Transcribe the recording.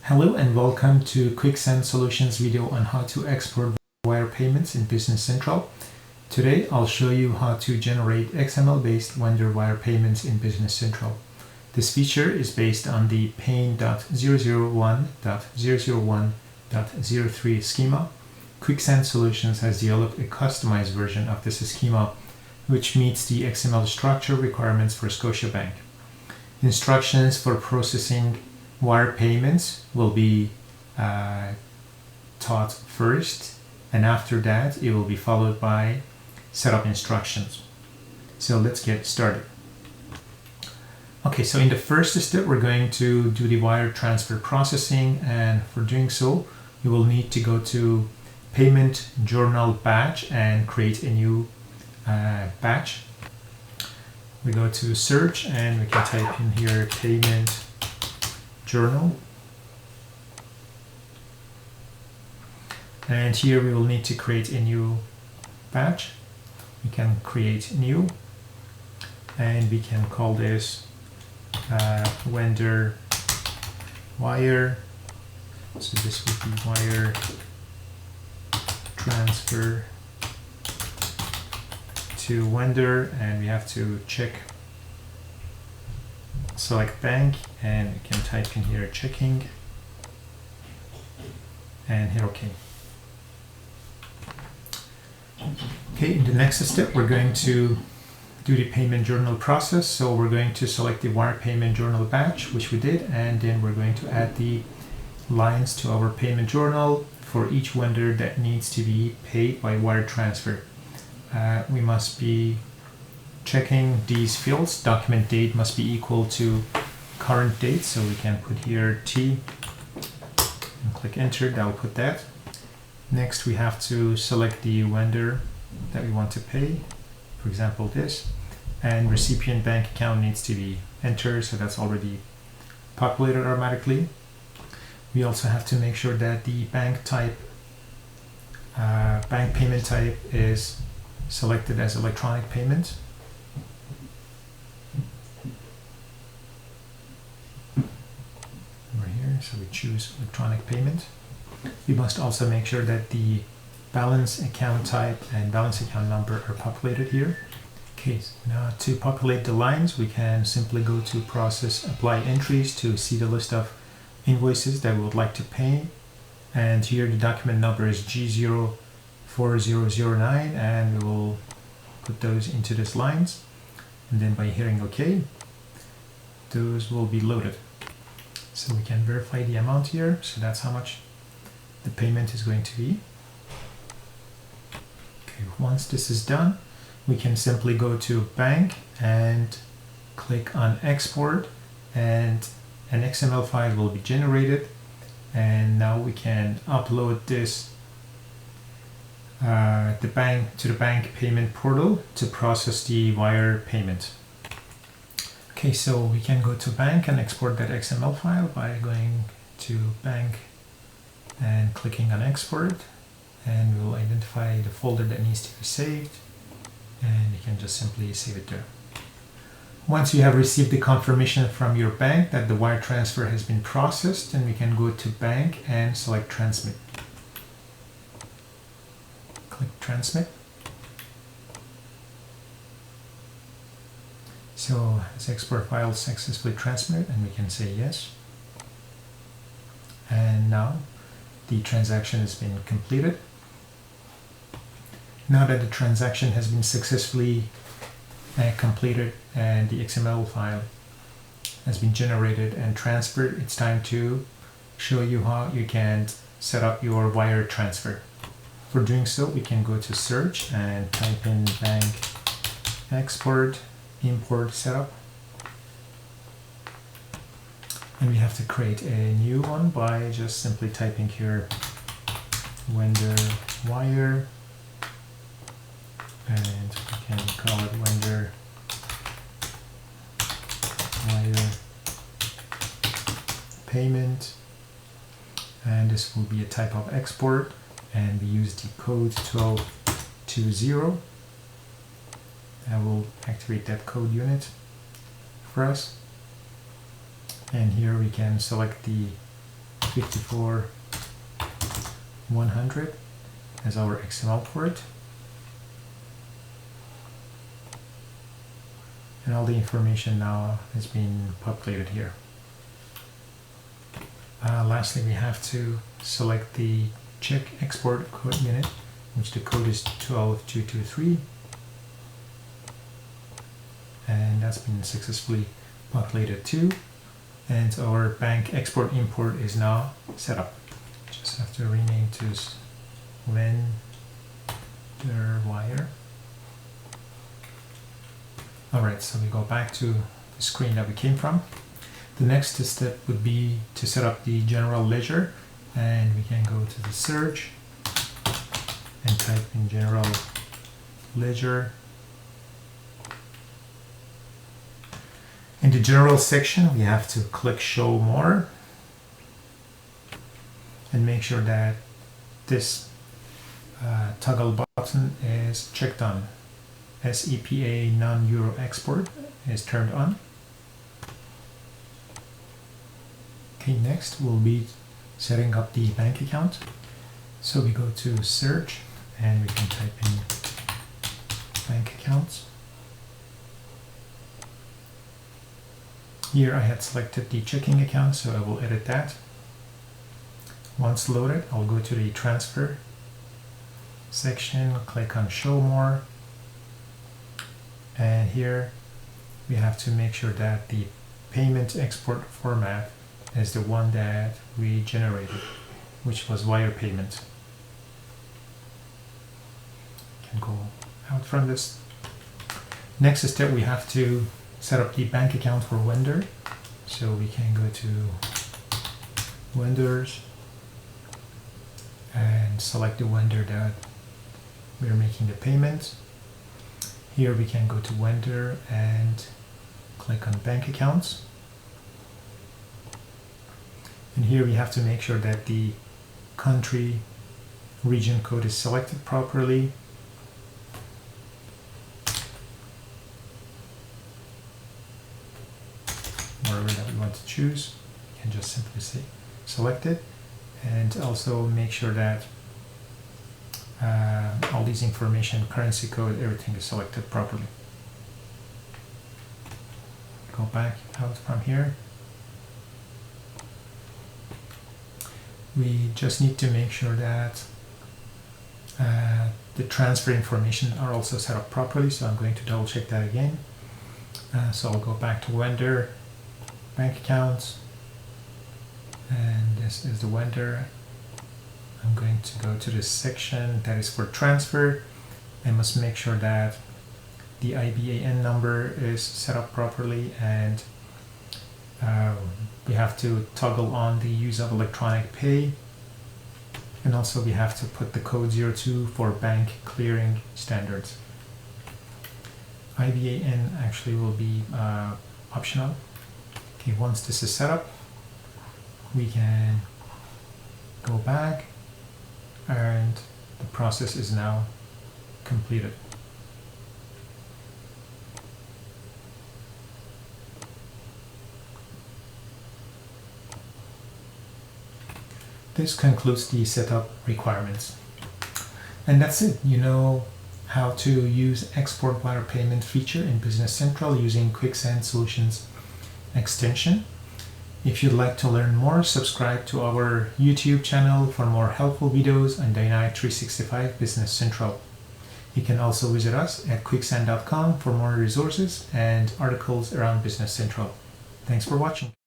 Hello and welcome to Kwixand Solutions video on how to export wire payments in Business Central. Today I'll show you how to generate XML-based vendor wire payments in Business Central. This feature is based on the pane.001.001.03 schema. Kwixand Solutions has developed a customized version of this schema which meets the XML structure requirements for Scotiabank. Instructions for processing wire payments will be taught first, and after that it will be followed by setup instructions. So let's get started. Okay, so in the first step we're going to do the wire transfer processing, and for doing so you will need to go to payment journal batch and create a new batch. We go to search and we can type in here payment journal, and here we will need to create a new batch. We can create new and we can call this vendor wire. So this would be wire transfer to vendor, and we have to select bank, and we can type in here checking and hit OK. Okay, in the next step we're going to do the payment journal process. So we're going to select the wire payment journal batch, which we did, and then we're going to add the lines to our payment journal for each vendor that needs to be paid by wire transfer. We must be checking these fields. Document date must be equal to current date, so we can put here T and click enter. That will put that. Next we have to select the vendor that we want to pay, for example this, and recipient bank account needs to be entered, so that's already populated automatically. We also have to make sure that the bank payment type is selected as electronic payment. Over here, so we choose electronic payment. We must also make sure that the balance account type and balance account number are populated here. Okay, so now to populate the lines, we can simply go to process apply entries to see the list of invoices that we would like to pay, and here the document number is G04009, and we will put those into these lines, and then by hitting OK those will be loaded. So we can verify the amount here, so that's how much the payment is going to be. Okay, once this is done, we can simply go to bank and click on export, and an XML file will be generated, and now we can upload this to the bank payment portal to process the wire payment. Okay, so we can go to bank and export that XML file by going to bank and clicking on export, and we will identify the folder that needs to be saved, and you can just simply save it there. Once you have received the confirmation from your bank that the wire transfer has been processed, then we can go to bank and select transmit. Click transmit. So this export file successfully transmitted, and we can say yes. And now the transaction has been completed. Now that the transaction has been successfully completed and the XML file has been generated and transferred, it's time to show you how you can set up your wire transfer. For doing so, we can go to search and type in bank export import setup, and we have to create a new one by just simply typing here vendor wire, and we can call it vendor wire payment, and this will be a type of export, and we use the code 1220. I will activate that code unit for us. And here we can select the 54100 as our XML port. And all the information now has been populated here. Lastly, we have to select the check export code unit, which the code is 12223, and that's been successfully populated too. And our bank export import is now set up. Just have to rename to vendor wire. Alright, so we go back to the screen that we came from. The next step would be to set up the general ledger, and we can go to the search and type in general ledger. In the general section, we have to click show more and make sure that this toggle button is checked on. SEPA non-euro export is turned on. Okay, next we'll be setting up the bank account. So we go to search and we can type in bank accounts. Here I had selected the checking account, so I will edit that. Once loaded, I'll go to the transfer section, click on show more, and here we have to make sure that the payment export format is the one that we generated, which was wire payment. Can go out from this. Next step, we have to set up the bank account for vendor. So we can go to vendors and select the vendor that we're making the payment. Here we can go to vendor and click on bank accounts. And here we have to make sure that the country region code is selected properly. Whatever that we want to choose, you can just simply say select it, and also make sure that all these information, currency code, everything is selected properly. Go back out from here. We just need to make sure that the transfer information are also set up properly, so I'm going to double check that again. So I'll go back to vendor, bank accounts, and this is the vendor. I'm going to go to this section that is for transfer. I must make sure that the IBAN number is set up properly, and we have to toggle on the use of electronic pay, and also we have to put the code 02 for bank clearing standards. IBAN actually will be optional. Okay, once this is set up, we can go back, and the process is now completed. This concludes the setup requirements. And that's it. You know how to use export wire payment feature in Business Central using Kwixand Solutions extension. If you'd like to learn more, subscribe to our YouTube channel for more helpful videos on Dynamic 365 Business Central. You can also visit us at kwixand.com for more resources and articles around Business Central. Thanks for watching.